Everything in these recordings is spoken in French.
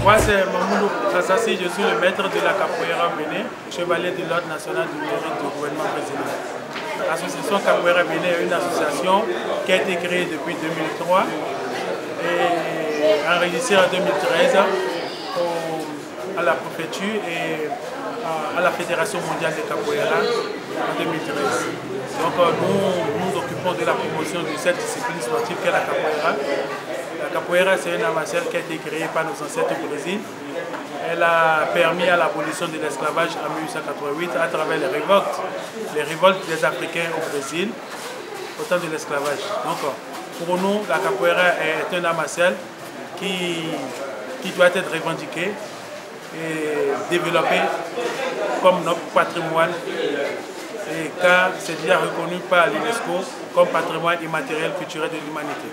Moi, c'est Mamoudou Fassassi, je suis le maître de la capoeira Bénin, chevalier de l'ordre national du mérite du gouvernement brésilien. L'association Capoeira Bénin est une association qui a été créée depuis 2003 et enregistrée en 2013 à la préfecture et à la Fédération mondiale de capoeira en 2013. Donc nous nous occupons de la promotion de cette discipline sportive qu'est la capoeira. La capoeira, c'est une art martiale qui a été créée par nos ancêtres au Brésil. Elle a permis à l'abolition de l'esclavage en 1888 à travers les révoltes des Africains au Brésil, au temps de l'esclavage. Donc pour nous, la capoeira est un art martial qui doit être revendiqué et développé comme notre patrimoine, et car c'est déjà reconnu par l'UNESCO comme patrimoine immatériel culturel de l'humanité.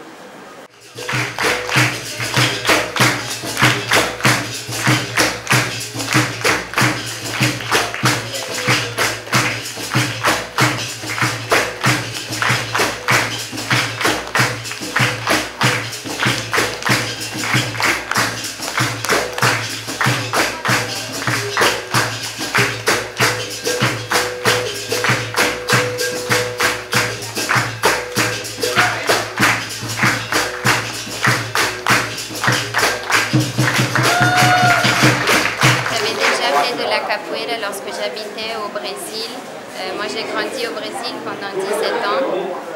Lorsque j'habitais au Brésil. Moi j'ai grandi au Brésil pendant 17 ans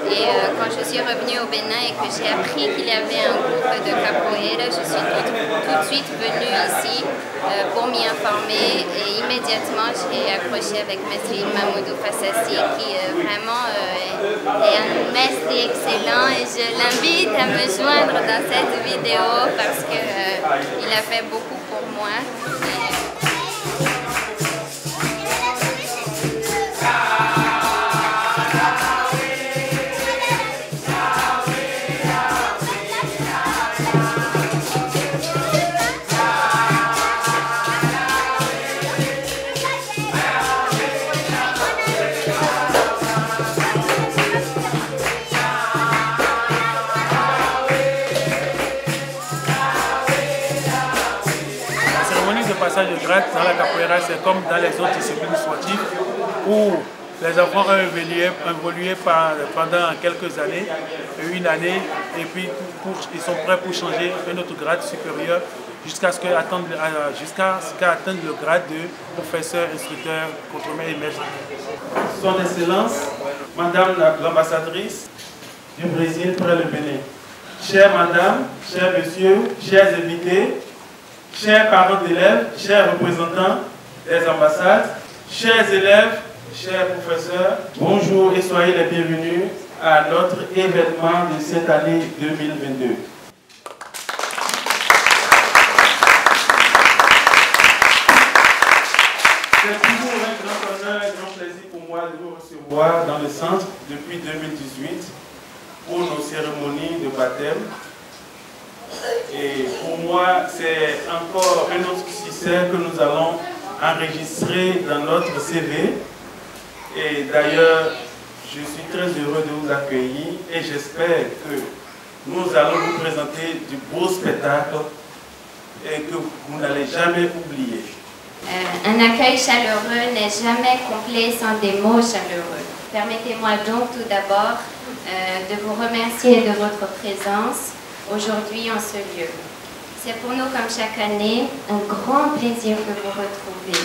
et quand je suis revenue au Bénin et que j'ai appris qu'il y avait un groupe de capoeira, je suis tout de suite venue ici pour m'y informer et immédiatement j'ai accroché avec Maître Mamoudou Fassassi qui vraiment est un maître excellent et je l'invite à me joindre dans cette vidéo parce qu'il a fait beaucoup pour moi. Passage de grade dans la capoeira, c'est comme dans les autres disciplines sportives où les enfants ont évolué pendant quelques années, une année, et puis ils sont prêts pour changer un autre grade supérieur jusqu'à ce qu'atteignent le grade de professeur, instructeur, contremaître et maître. Son Excellence, Madame l'ambassadrice du Brésil pour le Bénin. Chère Madame, chers Messieurs, chers invités, chers parents d'élèves, chers représentants des ambassades, chers élèves, chers professeurs, bonjour et soyez les bienvenus à notre événement de cette année 2022. C'est toujours un grand honneur et un grand plaisir pour moi de vous recevoir dans le centre depuis 2018 pour nos cérémonies de baptême. Et pour moi, c'est encore un autre succès que nous allons enregistrer dans notre CV. Et d'ailleurs, je suis très heureux de vous accueillir et j'espère que nous allons vous présenter du beau spectacle et que vous n'allez jamais oublier. Un accueil chaleureux n'est jamais complet sans des mots chaleureux. Permettez-moi donc tout d'abord de vous remercier de votre présence aujourd'hui en ce lieu. C'est pour nous, comme chaque année, un grand plaisir de vous retrouver.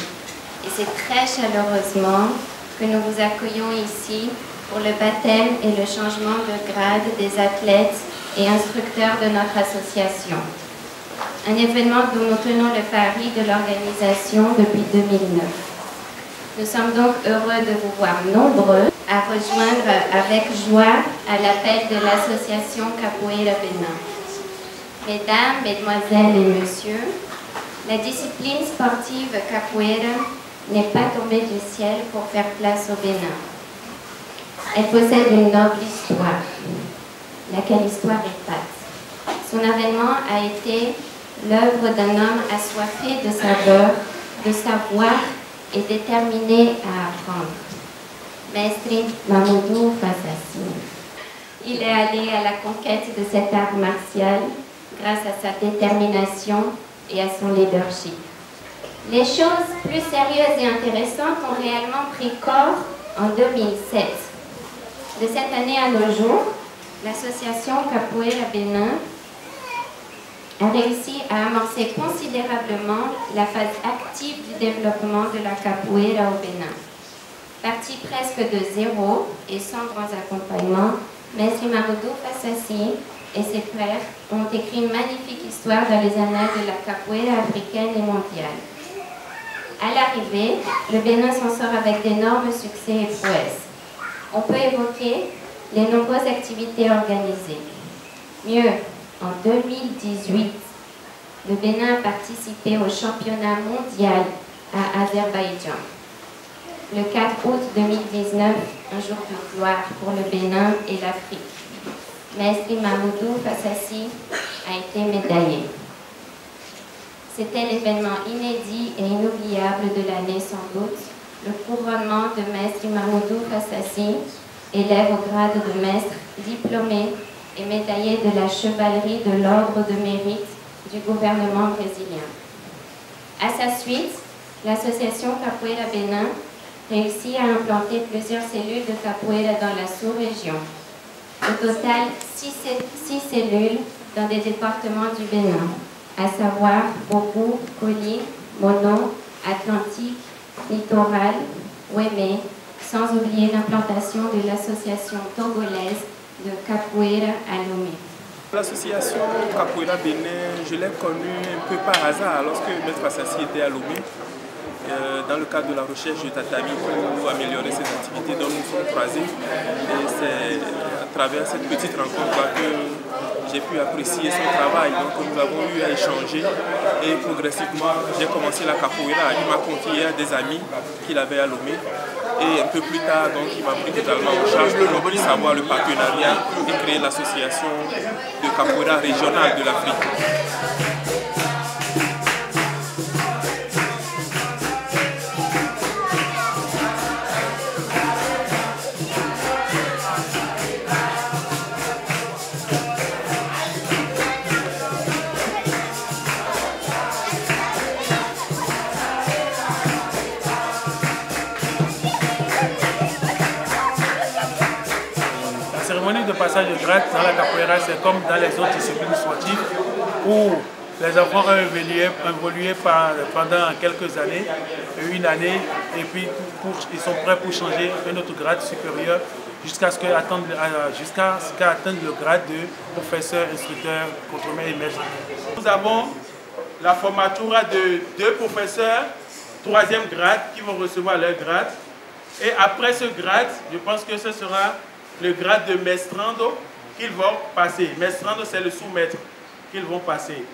Et c'est très chaleureusement que nous vous accueillons ici pour le baptême et le changement de grade des athlètes et instructeurs de notre association. Un événement dont nous tenons le pari de l'organisation depuis 2009. Nous sommes donc heureux de vous voir nombreux à rejoindre avec joie à l'appel de l'association Capoeira Bénin. Mesdames, Mesdemoiselles et Messieurs, la discipline sportive capoeira n'est pas tombée du ciel pour faire place au Bénin. Elle possède une noble histoire, laquelle histoire est vaste. Son avènement a été l'œuvre d'un homme assoiffé de saveur, de savoir et déterminé à apprendre. Maître Mamoudou Fassassi. Il est allé à la conquête de cet art martial grâce à sa détermination et à son leadership. Les choses plus sérieuses et intéressantes ont réellement pris corps en 2007. De cette année à nos jours, l'association Capoeira Bénin a réussi à amorcer considérablement la phase active du développement de la capoeira au Bénin. Parti presque de zéro et sans grands accompagnements, Maître Mamoudou Fassassi et ses pairs ont écrit une magnifique histoire dans les annales de la capoeira africaine et mondiale. À l'arrivée, le Bénin s'en sort avec d'énormes succès et prouesses. On peut évoquer les nombreuses activités organisées. Mieux, en 2018, le Bénin a participé au championnat mondial à Azerbaïdjan. Le 4 août 2019, un jour de gloire pour le Bénin et l'Afrique. Maître Mamoudou Fassassi a été médaillé. C'était l'événement inédit et inoubliable de l'année sans doute, le couronnement de Maître Mamoudou Fassassi, élève au grade de maître diplômé et médaillé de la chevalerie de l'ordre de mérite du gouvernement brésilien. À sa suite, l'association Capoeira Bénin réussit à implanter plusieurs cellules de capoeira dans la sous-région. Au total, 6 cellules dans des départements du Bénin, à savoir Bobo, Colline, Mono, Atlantique, Littoral, Ouémé, sans oublier l'implantation de l'association togolaise de Capoeira à Lomé. L'association Capoeira Bénin, je l'ai connue un peu par hasard lorsque Maître Fassassi était à Lomé, dans le cadre de la recherche de tatami pour améliorer ses activités dont nous sommes croisés. Et c'est à travers cette petite rencontre que j'ai pu apprécier son travail. Donc nous avons eu à échanger et progressivement j'ai commencé la capoeira. Il m'a confié à des amis qu'il avait à Lomé. Et un peu plus tard, donc, il m'a pris totalement en charge pour qu'on puisse avoir le partenariat et créer l'association de capoeira régionale de l'Afrique. La cérémonie de passage de grade dans la capoeira, c'est comme dans les autres disciplines sportives où les enfants ont évolué pendant quelques années, une année, et puis ils sont prêts pour changer un autre grade supérieur jusqu'à ce qu'ils atteignent le grade de professeur, instructeur, contremaître et maître. Nous avons la formatura de 2 professeurs, 3e grade, qui vont recevoir leur grade. Et après ce grade, je pense que ce sera le grade de maestrando qu'ils vont passer. Maestrando, c'est le sous-maître qu'ils vont passer.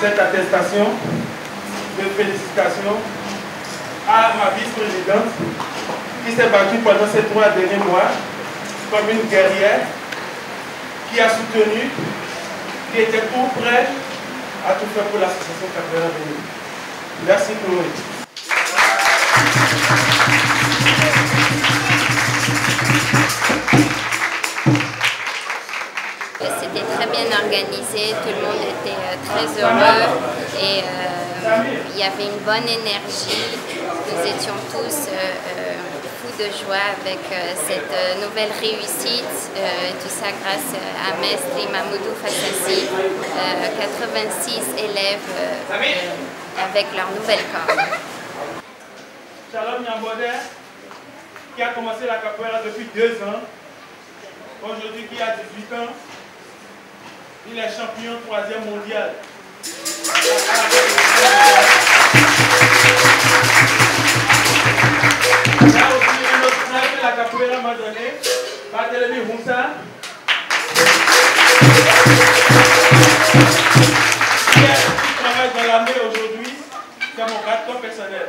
cette attestation de félicitations à ma vice-présidente qui s'est battue pendant ces 3 derniers mois comme une guerrière, qui a soutenu, qui était tout prêt à tout faire pour l'association Capoeira Bénin. Merci Chloé. C'était très bien organisé, tout le monde était très heureux et il y avait une bonne énergie. Nous étions tous fous de joie avec cette nouvelle réussite, tout ça grâce à Mestre Mamoudou Fassassi, 86 élèves avec leur nouvelle corps. Shalom Nyambodé, qui a commencé la capoeira depuis 2 ans, aujourd'hui qui a 18 ans, il est champion 3e mondial. Là aussi, un autre frère que la capoeira m'a donné, Barthélemy Moussa, qui travaille dans l'armée aujourd'hui, c'est mon garde-corps personnel.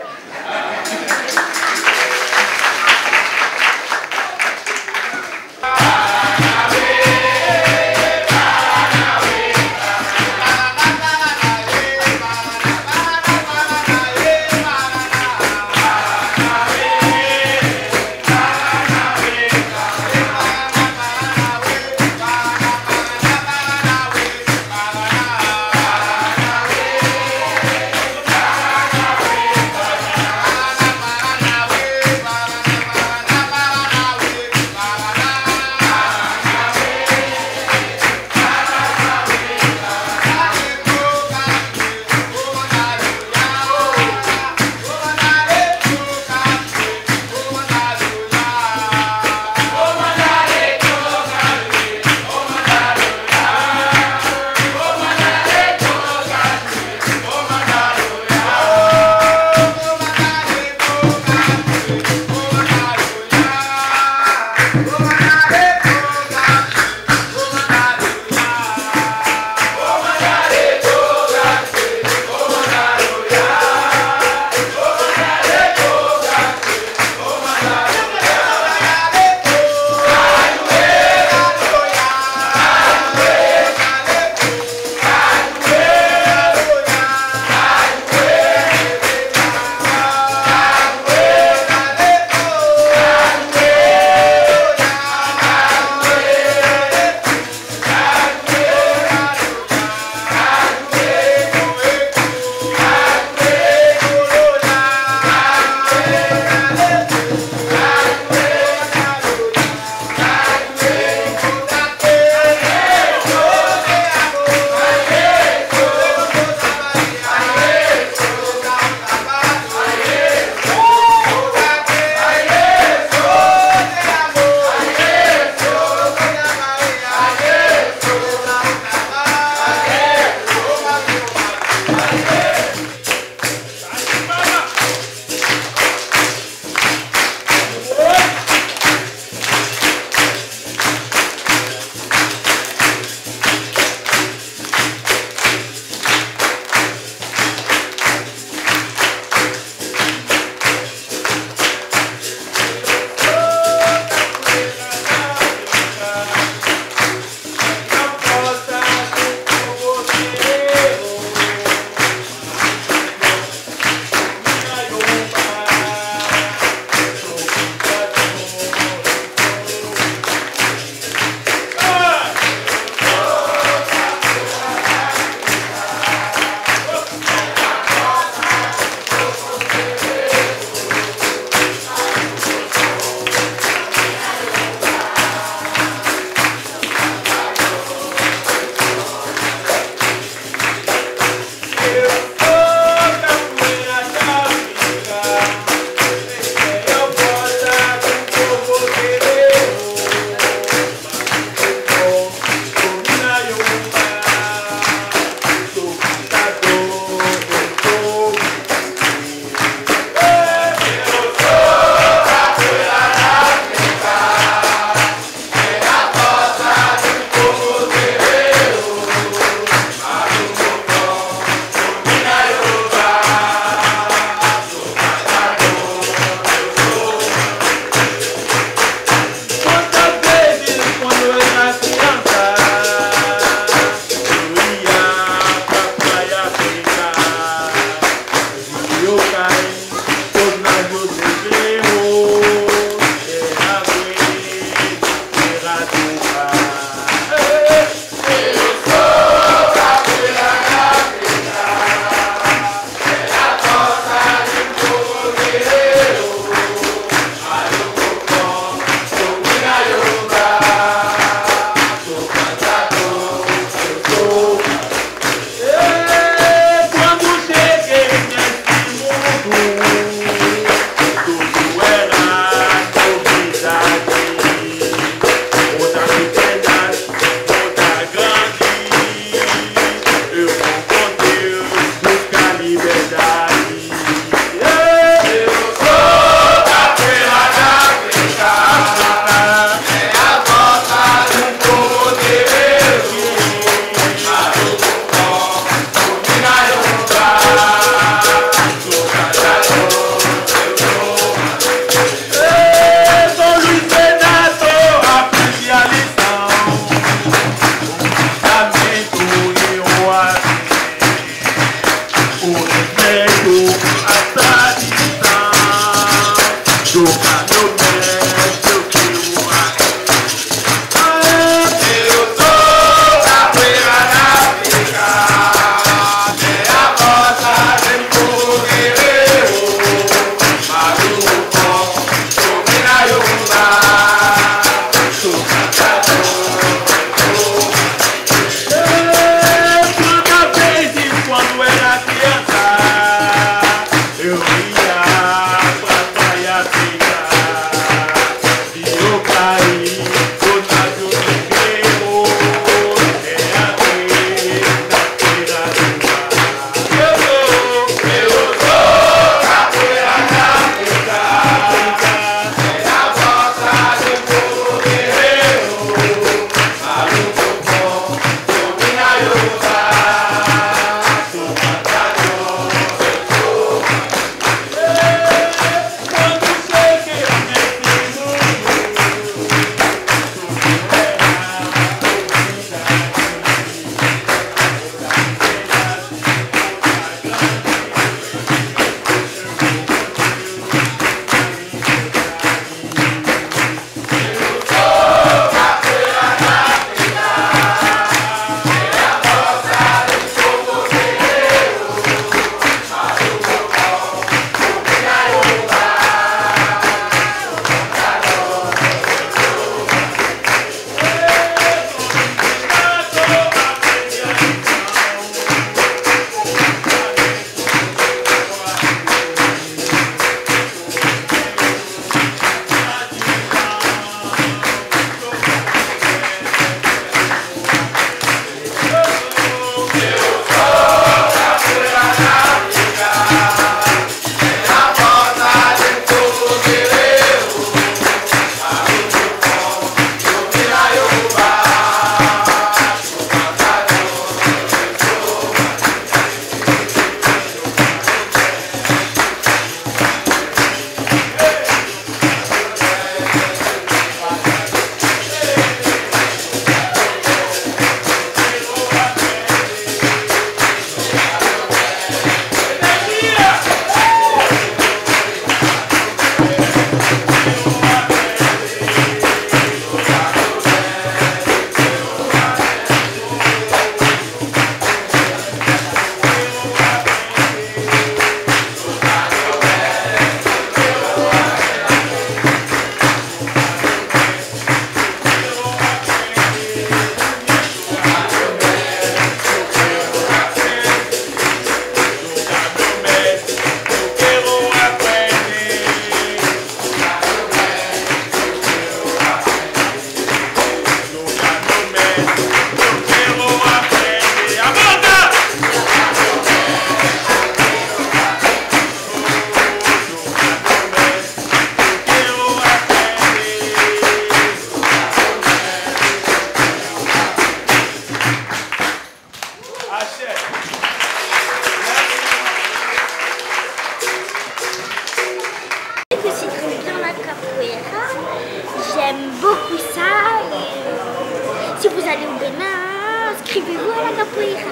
Si vous allez au Bénin, inscrivez-vous à la capoeira.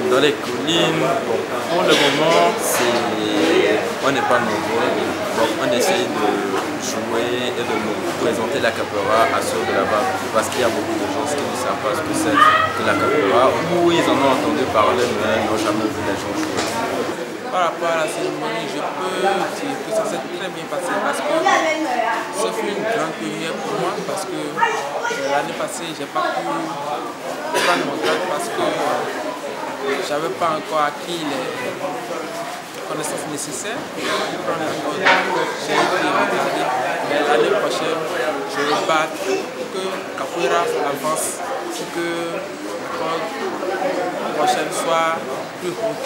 Dans les collines, bon, pour le moment, on n'est pas nombreux. Bon, on essaye de jouer et de nous présenter la capoeira à ceux de là-bas parce qu'il y a beaucoup de gens qui ne savent pas ce que c'est que la capoeira ou ils en ont entendu parler mais n'ont jamais vu les gens jouer. Par rapport à la cérémonie, je peux dire que ça s'est très bien passé parce que ce fut une grande première pour moi parce que l'année passée, je n'ai pas pu prendre mon grade parce que je n'avais pas encore acquis les connaissances nécessaires pour prendre la grade. J'ai été retardé, mais l'année prochaine, je vais battre pour que Capoeira avance, pour que la prochaine soit plus haute.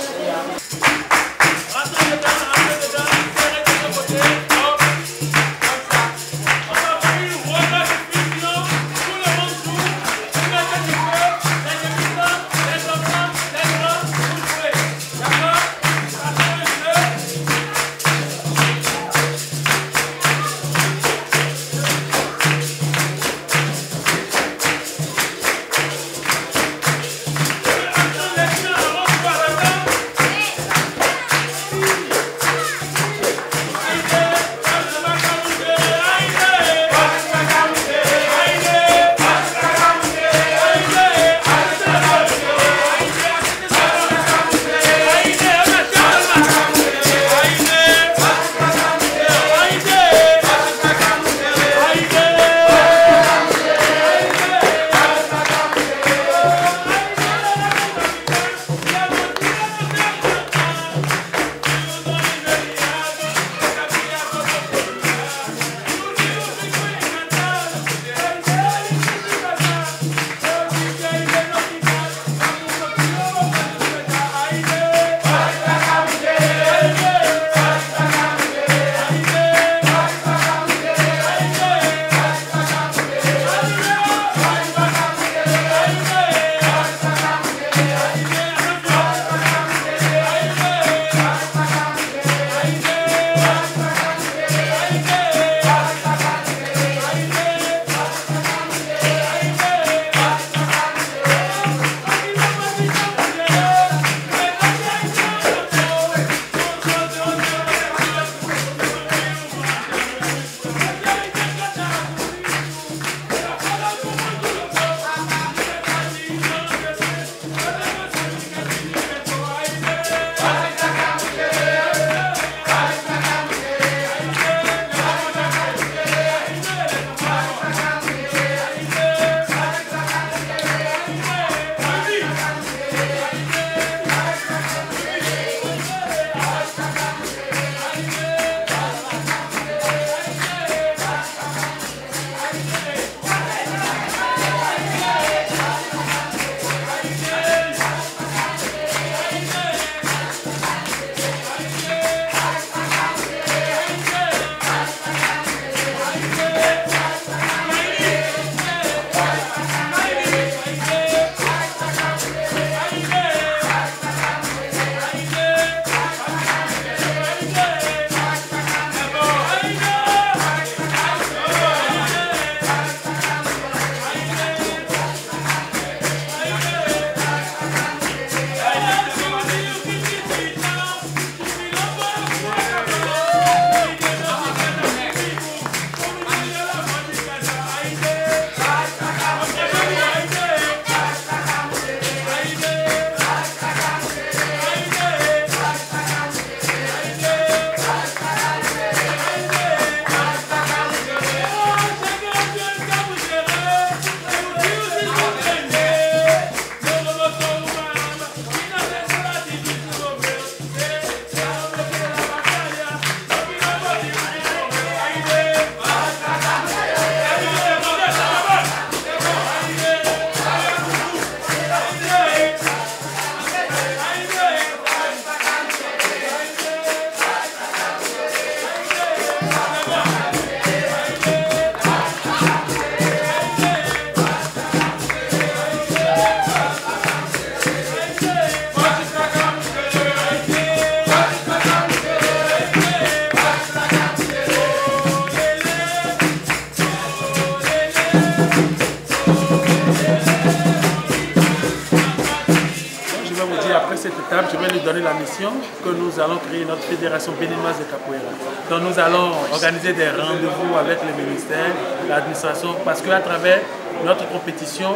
cette étape, je vais lui donner la mission que nous allons créer notre fédération béninoise de capoeira. Donc nous allons organiser des rendez-vous avec les ministères, l'administration, parce qu'à travers notre compétition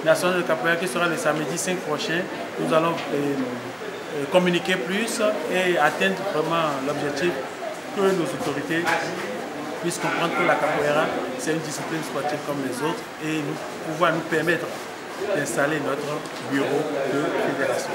nationale de capoeira qui sera le samedi 5 prochain, nous allons communiquer plus et atteindre vraiment l'objectif que nos autorités puissent comprendre que la capoeira, c'est une discipline sportive comme les autres et pouvoir nous permettre d'installer notre bureau de fédération.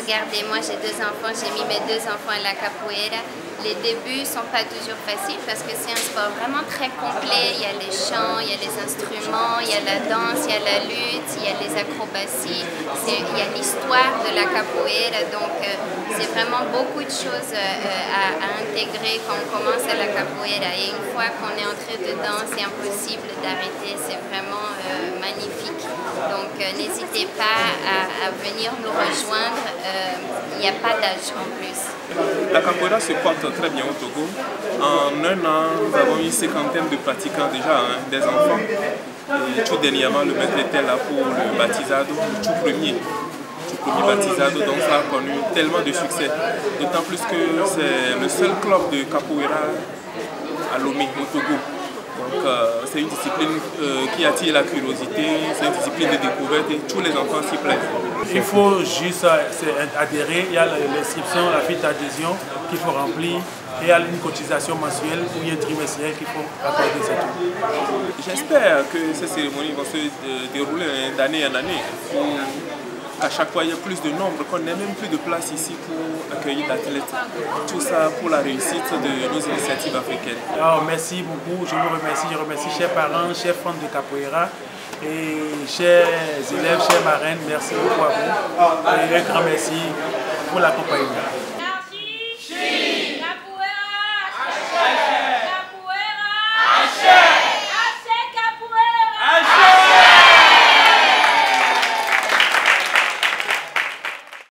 Regardez, moi j'ai 2 enfants, j'ai mis mes 2 enfants à la capoeira. Les débuts ne sont pas toujours faciles parce que c'est un sport vraiment très complet. Il y a les chants, il y a les instruments, il y a la danse, il y a la lutte, il y a les acrobaties, il y a l'histoire de la capoeira. Donc c'est vraiment beaucoup de choses à intégrer quand on commence à la capoeira. Et une fois qu'on est entré dedans, c'est impossible d'arrêter. C'est vraiment magnifique. Donc n'hésitez pas à venir nous rejoindre. Il n'y a pas d'âge en plus. La capoeira se porte très bien au Togo. En un an, nous avons une 50aine de pratiquants déjà, des enfants. Et tout dernièrement, le maître était là pour le baptisado, le tout premier baptisado, donc ça a connu tellement de succès. D'autant plus que c'est le seul club de capoeira à Lomé, au Togo. Donc c'est une discipline qui attire la curiosité, c'est une discipline de découverte et tous les enfants s'y plaisent. Il faut juste adhérer, il y a l'inscription, la fiche d'adhésion qu'il faut remplir et il y a une cotisation mensuelle ou une trimestrielle qu'il faut accorder, c'est tout. J'espère que ces cérémonies vont se dérouler d'année en année. Qu'à chaque fois il y a plus de nombre, qu'on n'ait même plus de place ici pour accueillir d'athlètes. Tout ça pour la réussite de nos initiatives africaines. Alors, merci beaucoup, je vous remercie, chers parents, chers fans de capoeira et chers élèves, chers marraines, merci beaucoup à vous et un grand merci pour l'accompagnement.